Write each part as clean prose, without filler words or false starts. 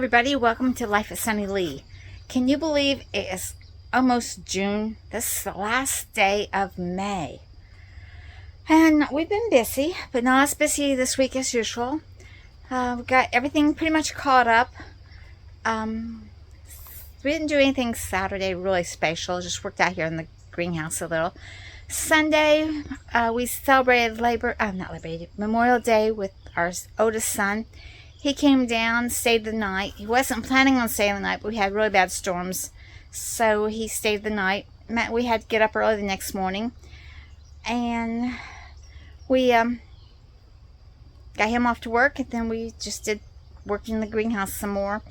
everybody, welcome to Life with Sunny Lee. Can you believe it is almost June? This is the last day of May. And we've been busy, but not as busy this week as usual. We've got everything pretty much caught up. We didn't do anything Saturday really special, just worked out here in the greenhouse a little. Sunday, we celebrated Memorial Day with our oldest son. He came down, stayed the night. He wasn't planning on staying the night, but we had really bad storms, so he stayed the night. We had to get up early the next morning, and we got him off to work, and then we just did work in the greenhouse some more.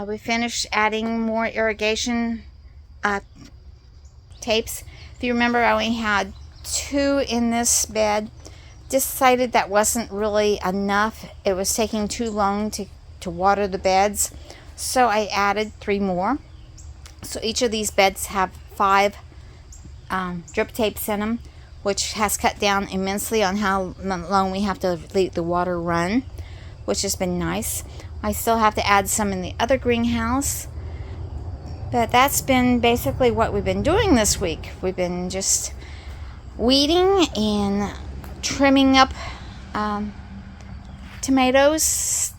We finished adding more irrigation tapes. If you remember, I only had 2 in this bed. Decided that wasn't really enough. It was taking too long to water the beds, so I added 3 more. So each of these beds have 5 drip tapes in them, which has cut down immensely on how long we have to let the water run, which has been nice. I still have to add some in the other greenhouse, but that's been basically what we've been doing this week. We've been just weeding and trimming up tomatoes,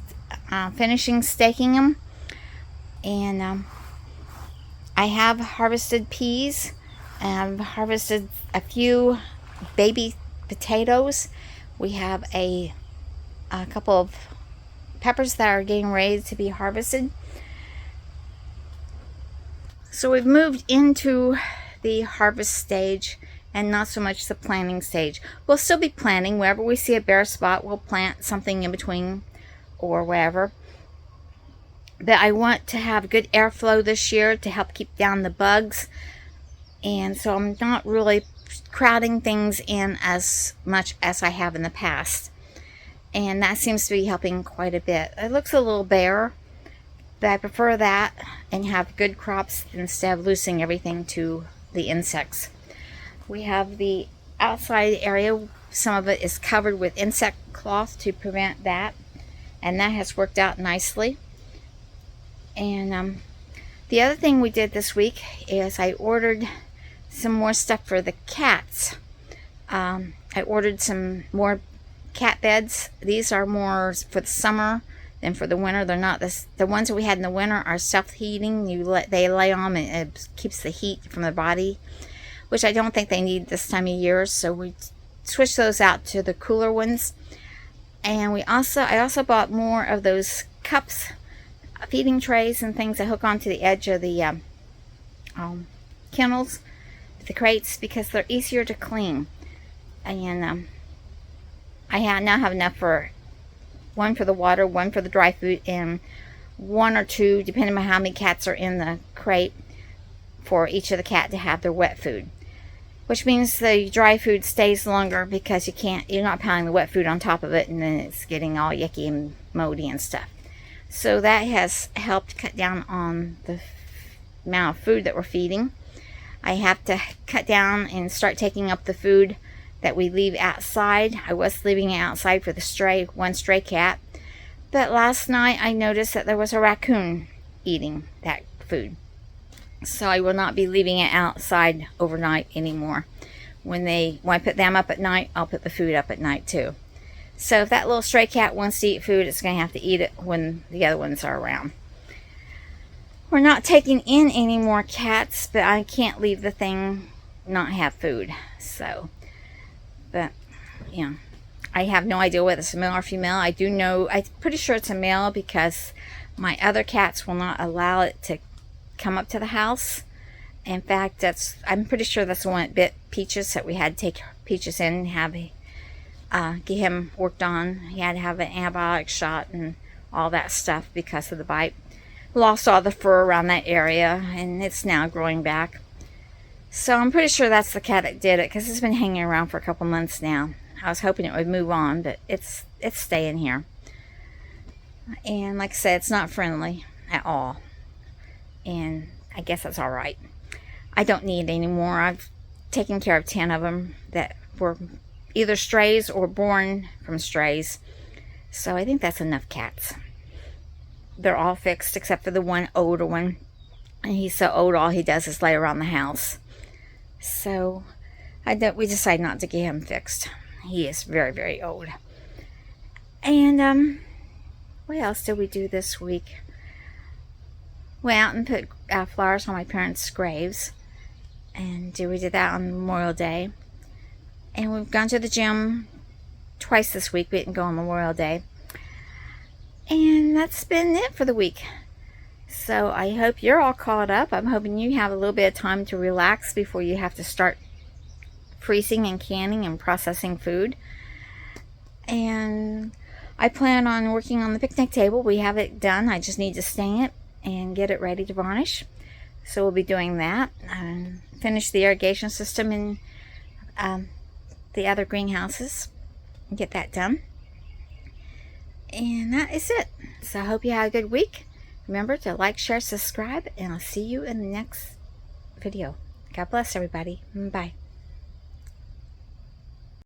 finishing staking them, and I have harvested peas, and I've harvested a few baby potatoes. We have a couple of peppers that are getting ready to be harvested. So we've moved into the harvest stage and not so much the planting stage. We'll still be planting. Wherever we see a bare spot, we'll plant something in between or wherever. But I want to have good airflow this year to help keep down the bugs. And so I'm not really crowding things in as much as I have in the past. And that seems to be helping quite a bit. It looks a little bare, but I prefer that and have good crops instead of losing everything to the insects. We have the outside area, some of it is covered with insect cloth to prevent that, and that has worked out nicely. And the other thing we did this week is I ordered some more stuff for the cats. I ordered some more cat beds. These are more for the summer than for the winter. They're not the ones that we had in the winter are self-heating. They lay on and it keeps the heat from the body, which I don't think they need this time of year, so we switched those out to the cooler ones. And I also bought more of those cups, feeding trays and things that hook onto the edge of the kennels, the crates, because they're easier to clean. And I now have enough for one for the water, one for the dry food, and 1 or 2, depending on how many cats are in the crate, for each of the cat to have their wet food. Which means the dry food stays longer because you're not piling the wet food on top of it and then it's getting all yucky and moldy and stuff. So that has helped cut down on the amount of food that we're feeding. I have to cut down and start taking up the food that we leave outside. I was leaving it outside for the one stray cat, but last night I noticed that there was a raccoon eating that food. So I will not be leaving it outside overnight anymore. When I put them up at night, I'll put the food up at night too. So if that little stray cat wants to eat food, it's going to have to eat it when the other ones are around. We're not taking in any more cats, but I can't leave the thing not have food. So, but, I have no idea whether it's a male or female. I do know, I'm pretty sure it's a male because my other cats will not allow it to come up to the house. In fact, I'm pretty sure that's the one that bit Peaches, that we had to take Peaches in and get him worked on. He had to have an antibiotic shot and all that stuff because of the bite. Lost all the fur around that area and it's now growing back. So I'm pretty sure that's the cat that did it because it's been hanging around for a couple months now. I was hoping it would move on, but it's staying here. And like I said, it's not friendly at all. And I guess that's all right. I don't need any more. I've taken care of 10 of them that were either strays or born from strays. So I think that's enough cats. they're all fixed except for the one older one. And he's so old, all he does is lay around the house. So we decided not to get him fixed. He is very, very old. And what else did we do this week? Went out and put flowers on my parents' graves. And we did that on Memorial Day. And we've gone to the gym twice this week. We didn't go on Memorial Day. And that's been it for the week. So I hope you're all caught up. I'm hoping you have a little bit of time to relax before you have to start freezing and canning and processing food. And I plan on working on the picnic table. We have it done. I just need to stain it and get it ready to varnish. So we'll be doing that. Finish the irrigation system in the other greenhouses and get that done. And that is it. So I hope you have a good week. Remember to like, share, subscribe, and I'll see you in the next video. God bless everybody. Bye.